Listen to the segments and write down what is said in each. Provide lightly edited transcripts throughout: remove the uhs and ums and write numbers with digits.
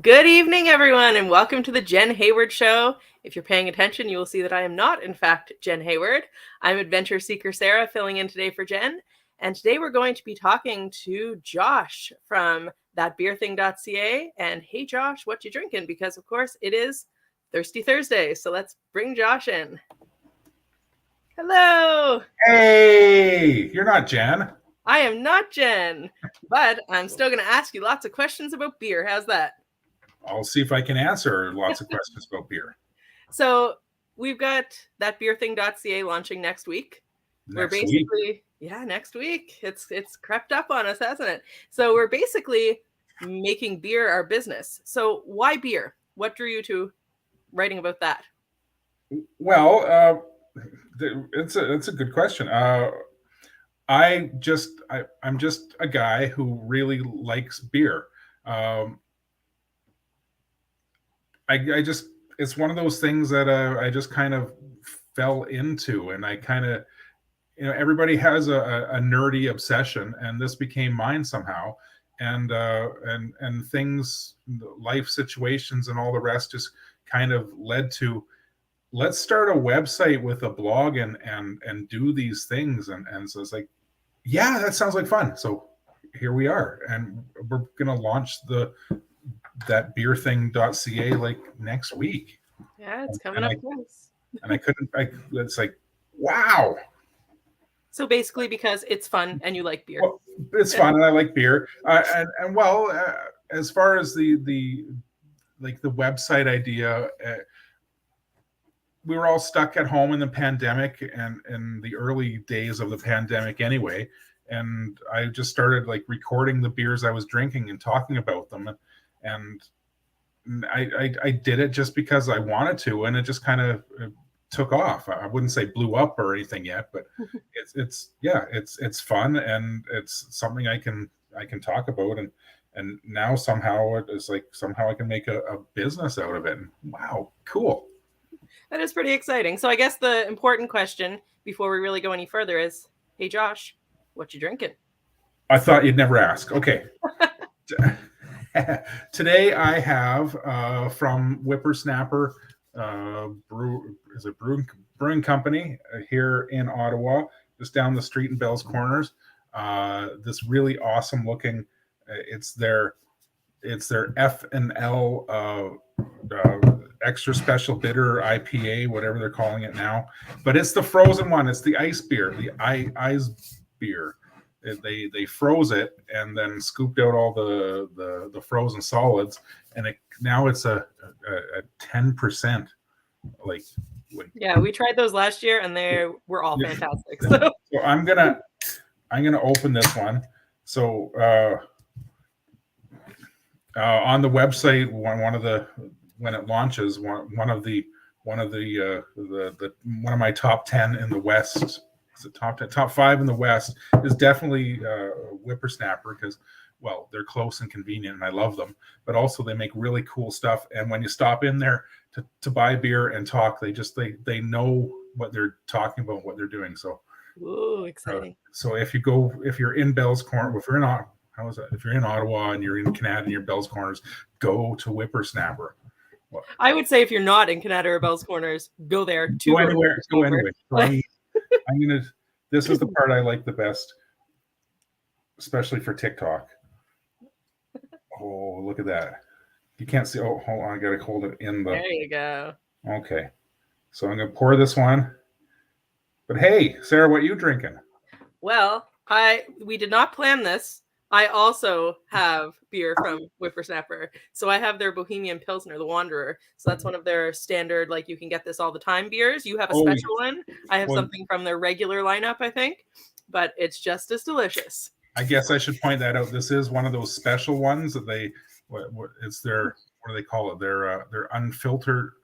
Good evening, everyone, and welcome to the Jenn Hayward Show. If you're paying attention, you will see that I am not, in fact, Jenn Hayward. I'm AdventureSeekerSarah, filling in today for Jenn. And today we're going to be talking to Josh from thatbeerthing.ca. And hey, Josh, what you drinking? Because, of course, it is Thirsty Thursday. So let's bring Josh in. Hello. Hey, you're not Jenn. I am not Jenn, but I'm still going to ask you lots of questions about beer. How's that? I'll see if I can answer lots of questions about beer. So we've got thatbeerthing.ca launching next week. Next week. It's crept up on us, hasn't it? So we're basically making beer our business. So why beer? What drew you to writing about that? Well, it's a good question. I'm just a guy who really likes beer. I just, it's one of those things that I just kind of fell into, and I kind of, everybody has a nerdy obsession, and this became mine somehow. And things, life situations and all the rest just kind of led to, let's start a website with a blog and do these things. And so it's like, yeah, that sounds like fun. So here we are, and we're going to launch thatbeerthing.ca like next week. Yeah, it's coming up close. And it's like, wow. So basically because it's fun and you like beer. Well, it's fun and I like beer. As far as the website idea, we were all stuck at home in the pandemic and in the early days of the pandemic anyway. And I just started like recording the beers I was drinking and talking about them. And I did it just because I wanted to, and it just kind of took off. I wouldn't say blew up or anything yet, but it's fun, and it's something I can talk about, and now somehow it is like somehow I can make a business out of it. And wow, cool. That is pretty exciting. So I guess the important question before we really go any further is, hey Josh, what you drinking? I thought you'd never ask. Okay. Today I have from Whippersnapper Brewing Company here in Ottawa, just down the street in Bell's Corners. This really awesome looking. It's their F&L extra special bitter IPA, whatever they're calling it now. But it's the frozen one. It's the ice beer, the ice beer. They froze it and then scooped out all the frozen solids, and now it's a 10%. Like yeah, we tried those last year and they were all fantastic. So I'm gonna open this one. So on the website, one of when it launches, one of my top 10 in the West. The top 5 in the West is definitely Whippersnapper, because, well, they're close and convenient and I love them, but also they make really cool stuff. And when you stop in there to buy beer and talk, they know what they're talking about, what they're doing. So, ooh, exciting. So if you're in Bell's Corner, if you're in Ottawa and you're in Canada and you're Bell's Corners, go to Whippersnapper. Well, I would say if you're not in Canada or Bell's Corners, go there. Go anywhere. This is the part I like the best, especially for TikTok. Oh, look at that. You can't see. Oh, hold on. I got to hold it in the. There you go. Okay. So I'm going to pour this one. But hey, Sarah, what are you drinking? Well, we did not plan this. I also have beer from Whippersnapper. So I have their Bohemian Pilsner, the Wanderer. So that's one of their standard, like you can get this all the time beers. You have a special one. I have something from their regular lineup, I think, but it's just as delicious. I guess I should point that out. This is one of those special ones that it's their, what do they call it? Their unfiltered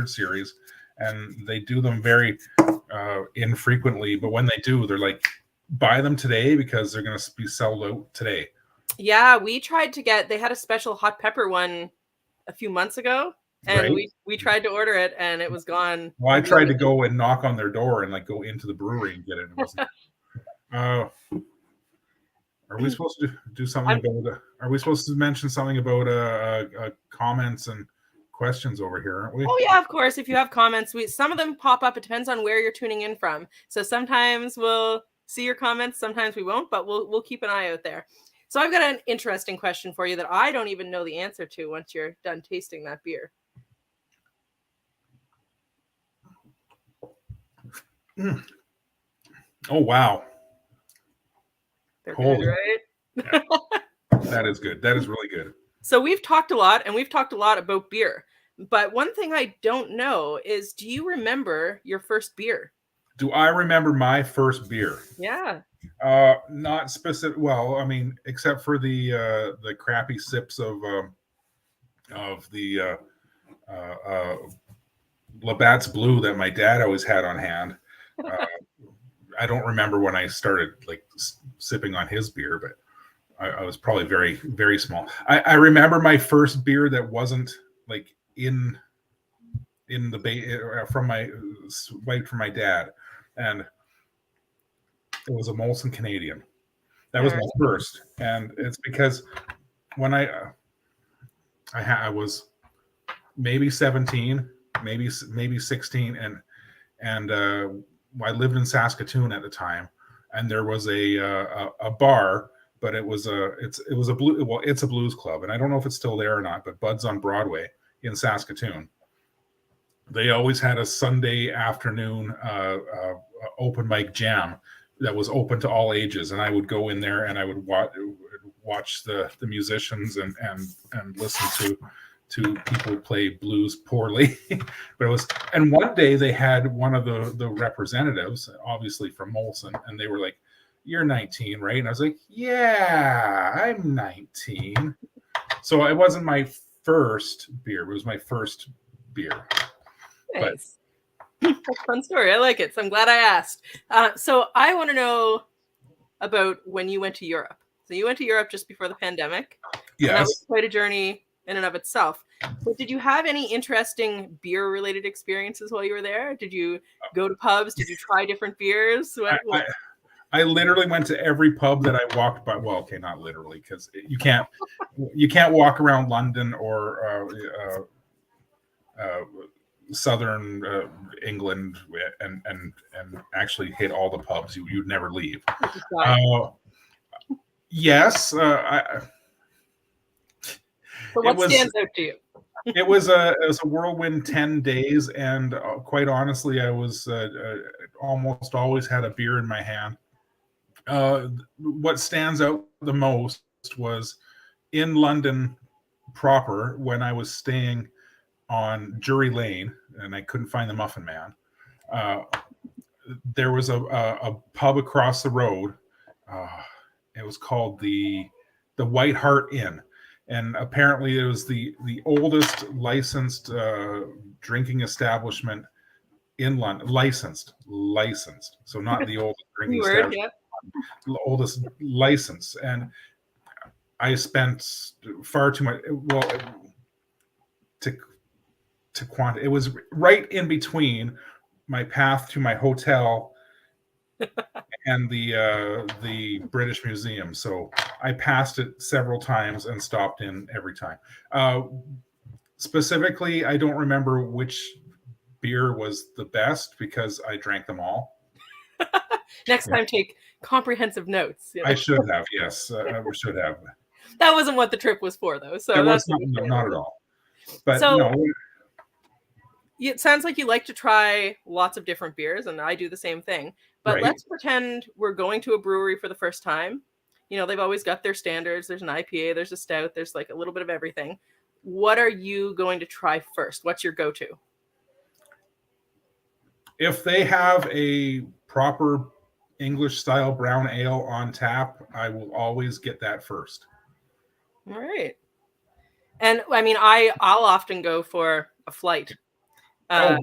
series. And they do them very infrequently, but when they do, they're like, buy them today because they're going to be sold out today. Yeah, we tried to they had a special hot pepper one a few months ago, and we tried to order it and it was gone. Well, I tried to go and knock on their door and like go into the brewery and get it. Are we supposed to do something I'm- about? Are we supposed to mention something about comments and questions over here? Aren't we? Oh yeah, of course. If you have comments, some of them pop up. It depends on where you're tuning in from. So sometimes we'll see your comments, sometimes we won't, but we'll keep an eye out there. So I've got an interesting question for you that I don't even know the answer to once you're done tasting that beer. Mm. Oh wow. They're Holy, good, right? yeah. That is good. That is really good. So we've talked a lot, and we've talked a lot about beer. But one thing I don't know is, do you remember your first beer? Do I remember my first beer? Yeah. Not specific. Well, I mean, except for the crappy sips of the Labatt's Blue that my dad always had on hand. I don't remember when I started like sipping on his beer, but I was probably very, very small. I remember my first beer that wasn't like in the from my wiped from my dad, and it was a Molson Canadian. That was my first, and it's because when I was maybe 17, maybe 16, and I lived in Saskatoon at the time, and there was a bar, but it was a blues club, and I don't know if it's still there or not, but Bud's on Broadway in Saskatoon. They always had a Sunday afternoon open mic jam that was open to all ages, and I would go in there and I would watch the musicians and listen to people play blues poorly. But it was, and one day they had one of the representatives, obviously from Molson, and they were like, "You're 19, right?" And I was like, "Yeah, I'm 19." So it wasn't my first beer; it was my first beer. Nice. That's a fun story. I like it. So I'm glad I asked. So I want to know about when you went to Europe. So you went to Europe just before the pandemic. Yes. And that was quite a journey in and of itself. But did you have any interesting beer related experiences while you were there? Did you go to pubs? Did you try different beers? I literally went to every pub that I walked by. Well, okay, not literally, because you can't walk around London or southern England and actually hit all the pubs. You'd never leave. Yes. So what stands out to you? It was a whirlwind 10 days, and quite honestly, I was almost always had a beer in my hand. What stands out the most was in London proper, when I was staying on Drury Lane and I couldn't find the Muffin Man. There was a pub across the road. It was called the White Hart Inn. And apparently it was the oldest licensed drinking establishment in London. Licensed. So not the oldest drinking establishment. Yeah. Oldest license. And I spent far too much. Well, it was right in between my path to my hotel and the British Museum. So I passed it several times and stopped in every time. Specifically, I don't remember which beer was the best because I drank them all. Next time, take comprehensive notes. I should have, yes. I should have. That wasn't what the trip was for, though. So that's not at all. But so, no. It sounds like you like to try lots of different beers, and I do the same thing. But let's pretend we're going to a brewery for the first time. You know, they've always got their standards. There's an IPA, there's a stout, there's like a little bit of everything. What are you going to try first? What's your go-to? If they have a proper English style brown ale on tap, I will always get that first. All right. And I mean, I'll often go for a flight. So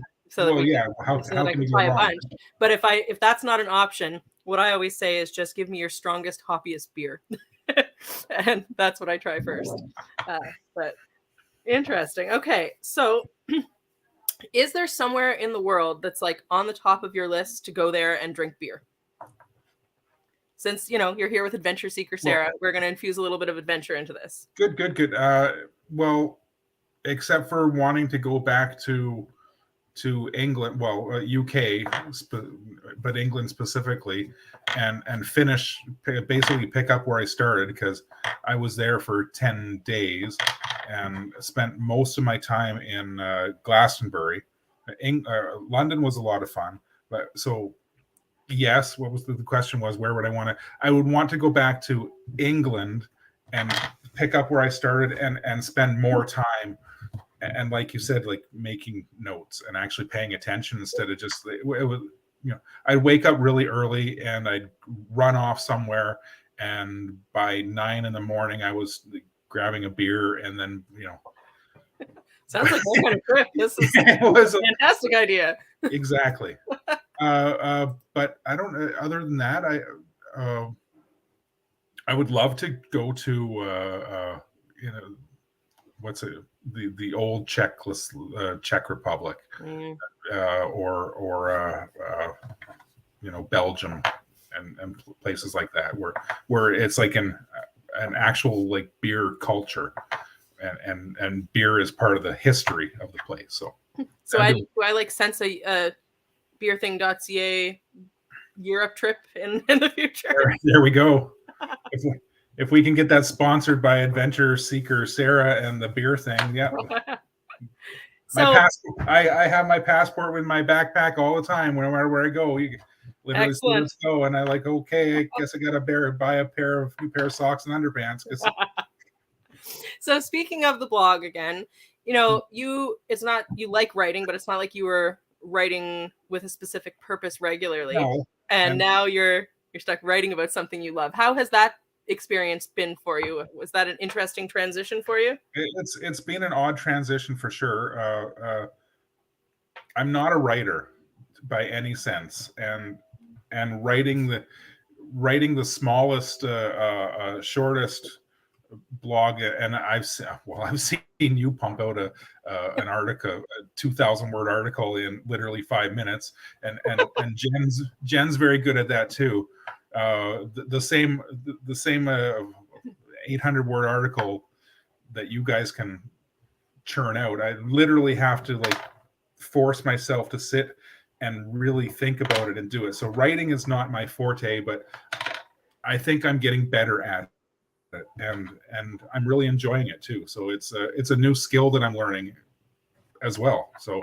that how I can try a bunch. But if that's not an option, what I always say is just give me your strongest, hoppiest beer. And that's what I try first. But interesting. Okay. So is there somewhere in the world that's like on the top of your list to go there and drink beer? since you're here with Adventure Seeker Sarah, we're going to infuse a little bit of adventure into this. Good. Well, except for wanting to go back to England, UK, but England specifically, and finish, basically pick up where I started, because I was there for 10 days and spent most of my time in Glastonbury. London was a lot of fun, but so yes, what was the question was, where would I want to? I would want to go back to England and pick up where I started and spend more time. And like you said, like making notes and actually paying attention instead of just, it was, I'd wake up really early and I'd run off somewhere, and by 9 a.m, I was grabbing a beer, and then sounds like that kind of trip. This is it was a fantastic idea. Exactly. But I don't. Other than that, I would love to go to what's it? The old Czech Republic, or Belgium and places like that, where it's like an actual like beer culture, and beer is part of the history of the place. So I like sense a beerthing.ca Europe trip in the future. There we go. If we can get that sponsored by Adventure Seeker Sarah and the beer thing, yeah. I have my passport in my backpack all the time, wherever I go. You literally say, let's go, and I like, okay, I guess I got to buy a few pair of socks and underpants. So speaking of the blog again, it's not, you like writing, but it's not like you were writing with a specific purpose regularly. No. And now you're stuck writing about something you love. How has that experience been for you? Was that an interesting transition for you? It's been an odd transition for sure. I'm not a writer by any sense, and writing the smallest, shortest blog, and I've seen you pump out an article, a 2,000 word article in literally 5 minutes, and Jenn's very good at that too. The same 800 word article that you guys can churn out, I literally have to like force myself to sit and really think about it and do it. So writing is not my forte, but I think I'm getting better at it, and I'm really enjoying it too. So it's a new skill that I'm learning as well. So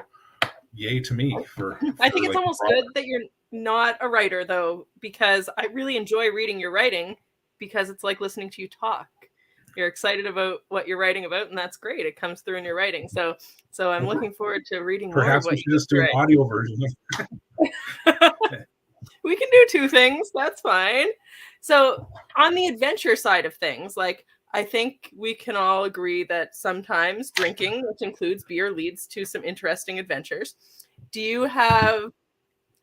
yay to me for I think it's almost good that you're not a writer, though, because I really enjoy reading your writing, because it's like listening to you talk. You're excited about what you're writing about, and that's great. It comes through in your writing. So I'm looking forward to reading more of what we should just do an audio version. We can do two things. That's fine. So on the adventure side of things, like, I think we can all agree that sometimes drinking, which includes beer, leads to some interesting adventures. Do you have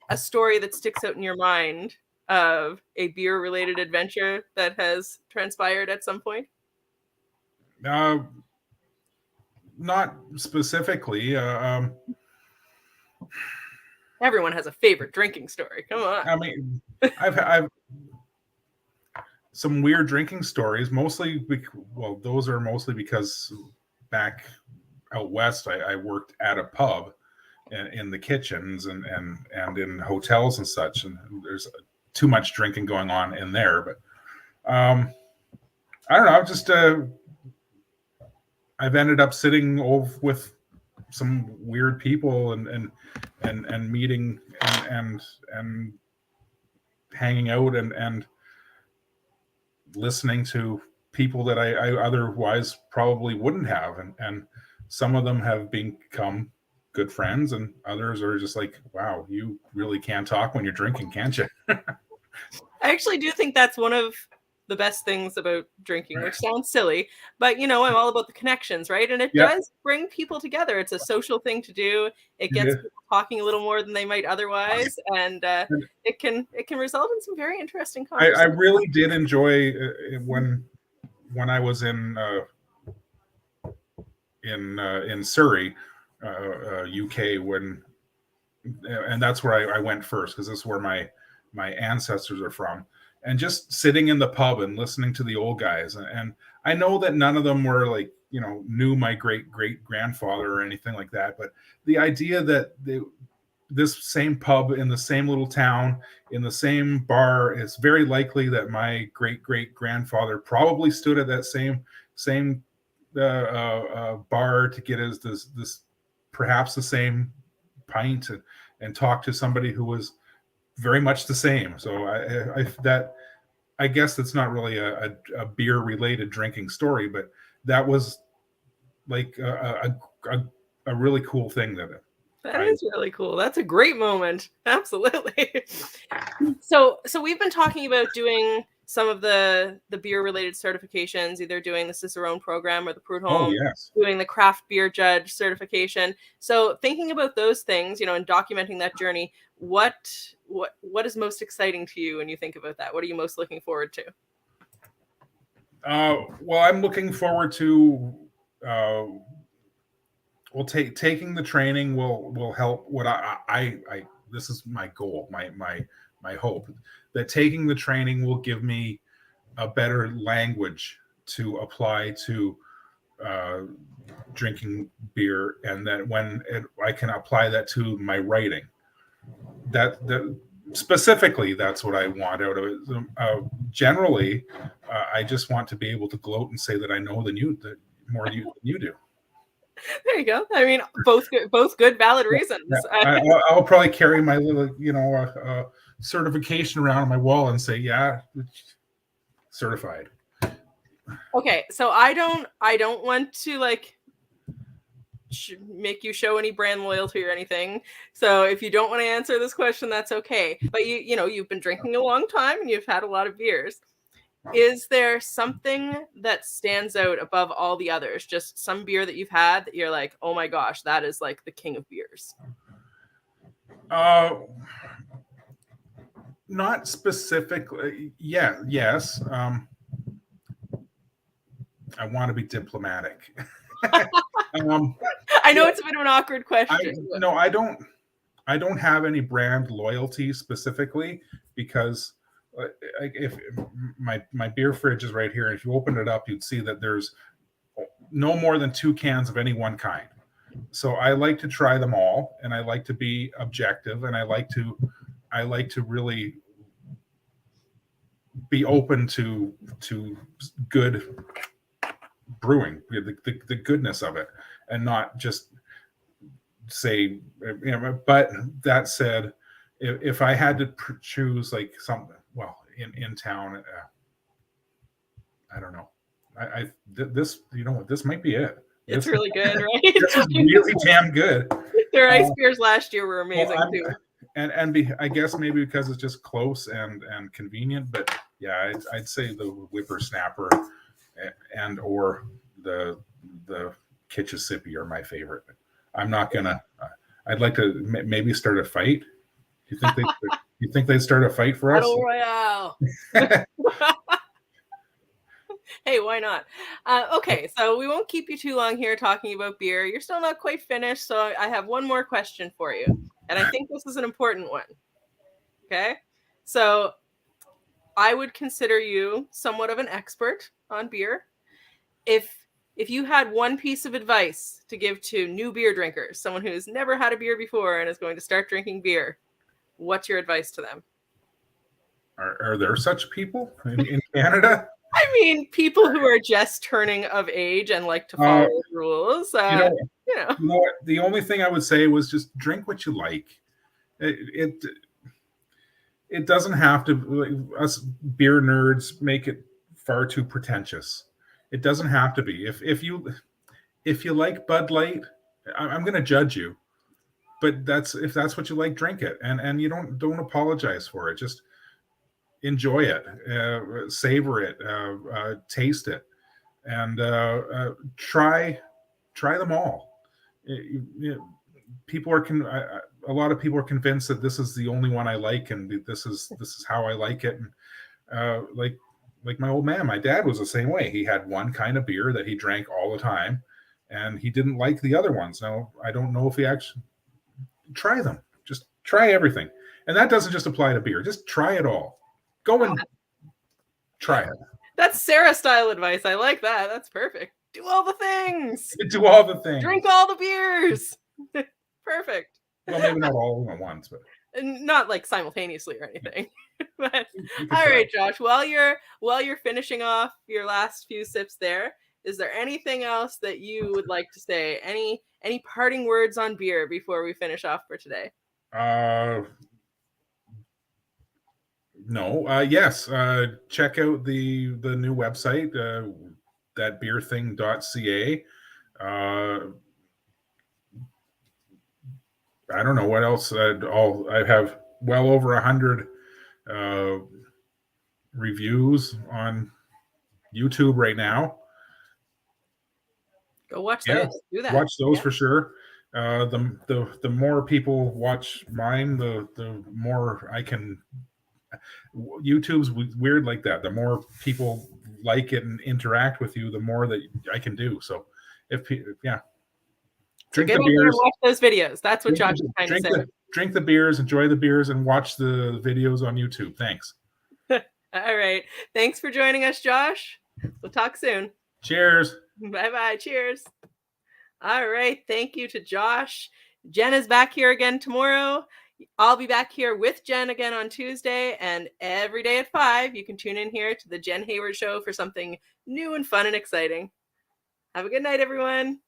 a story that sticks out in your mind of a beer-related adventure that has transpired at some point? Not specifically. Everyone has a favorite drinking story. Come on. I mean, I've some weird drinking stories. Those are mostly because back out west, I worked at a pub in the kitchens and in hotels and such, and there's too much drinking going on in there. But I don't know. Just I've ended up sitting with some weird people and meeting and hanging out and listening to people that I otherwise probably wouldn't have, and some of them have become good friends, and others are just like, wow, you really can't talk when you're drinking, can't you? I actually do think that's one of the best things about drinking, which sounds silly, but I'm all about the connections, right? And it does bring people together. It's a social thing to do. It gets people talking a little more than they might otherwise, and it can result in some very interesting conversations. I really did enjoy when I was in Surrey, UK, and that's where I went first, because this is where my ancestors are from. and just sitting in the pub and listening to the old guys. And I know that none of them were like, knew my great great grandfather or anything like that, but the idea that this same pub in the same little town in the same bar, it's very likely that my great great grandfather probably stood at that same bar to get his this perhaps the same pint and talk to somebody who was very much the same. So I guess that's not really a beer related drinking story, but that was like a really cool thing that is really cool. That's a great moment. Absolutely. So we've been talking about doing some of the beer related certifications, either doing the Cicerone program or the Prud'homme, doing the craft beer judge certification. So thinking about those things, and documenting that journey, what is most exciting to you when you think about that? What are you most looking forward to? Well, I'm looking forward to taking the training will help. What I this is my goal, my hope, that taking the training will give me a better language to apply to drinking beer, and that I can apply that to my writing. That specifically, that's what I want out of it. Generally, I just want to be able to gloat and say that I know more than you do. There you go. I mean, both good, valid reasons. Yeah. I'll probably carry my little, certification around on my wall and say, yeah, certified. Okay, so I don't want to make you show any brand loyalty or anything. So if you don't want to answer this question, that's okay. But you've been drinking a long time and you've had a lot of beers. Is there something that stands out above all the others? Just some beer that you've had that you're like, oh my gosh, that is like the king of beers? Not specifically. Yeah. Yes. I want to be diplomatic. I know it's a bit of an awkward question. I don't have any brand loyalty specifically, because if my beer fridge is right here, and if you open it up, you'd see that there's no more than 2 cans of any one kind. So I like to try them all, and I like to be objective, and I like to really be open to good brewing, the goodness of it, and not just say, but that said, if I had to choose like something, well, in town, I don't know. This might be it. It's really good, right? This is really damn good. Their ice beers last year were amazing too. And I guess maybe because it's just close and convenient, but yeah, I'd say the Whippersnapper and or the Kitchissippi are my favorite. I'm not gonna. I'd like to maybe start a fight. You think they'd start a fight for us? Battle Royale. Hey, why not? Okay, so we won't keep you too long here talking about beer. You're still not quite finished, so I have one more question for you. And I think this is an important one. Okay? So I would consider you somewhat of an expert on beer. If you had one piece of advice to give to new beer drinkers, someone who's never had a beer before and is going to start drinking beer, what's your advice to them? Are there such people in Canada? I mean, people who are just turning of age and like to follow the rules. You know what? The only thing I would say was just drink what you like. It doesn't have to. Like, us beer nerds make it far too pretentious. It doesn't have to be. If you like Bud Light, I'm going to judge you. But if that's what you like, drink it, and you don't apologize for it. Just enjoy it, savor it, taste it, and try them all. A lot of people are convinced that this is the only one I like, and this is how I like it. And like my old man, my dad was the same way. He had one kind of beer that he drank all the time, and he didn't like the other ones. Now, I don't know if he actually try them. Just try everything, and that doesn't just apply to beer. Just try it all. Go Try it. That's Sarah style advice. I like that. That's perfect. Do all the things. Do all the things. Drink all the beers. Perfect. Well, maybe not all of them at once, but And not like simultaneously or anything. But you can all try. right, Josh. While you're finishing off your last few sips there, is there anything else that you would like to say? Any parting words on beer before we finish off for today? No. Yes. Check out the new website, thatbeerthing.ca. I don't know what else. I have well over 100 reviews on YouTube right now. Go watch those. Do that. Watch those for sure. The more people watch mine, the more I can. YouTube's weird like that. The more people like it and interact with you, the more that I can do. So, drink the beers, watch those videos. That's what Josh is trying to say. Drink the beers, enjoy the beers, and watch the videos on YouTube. Thanks. All right. Thanks for joining us, Josh. We'll talk soon. Cheers. Bye-bye. Cheers. All right. Thank you to Josh. Jenn is back here again tomorrow. I'll be back here with Jenn again on Tuesday, and every day at 5, you can tune in here to the Jenn Hayward Show for something new and fun and exciting. Have a good night, everyone.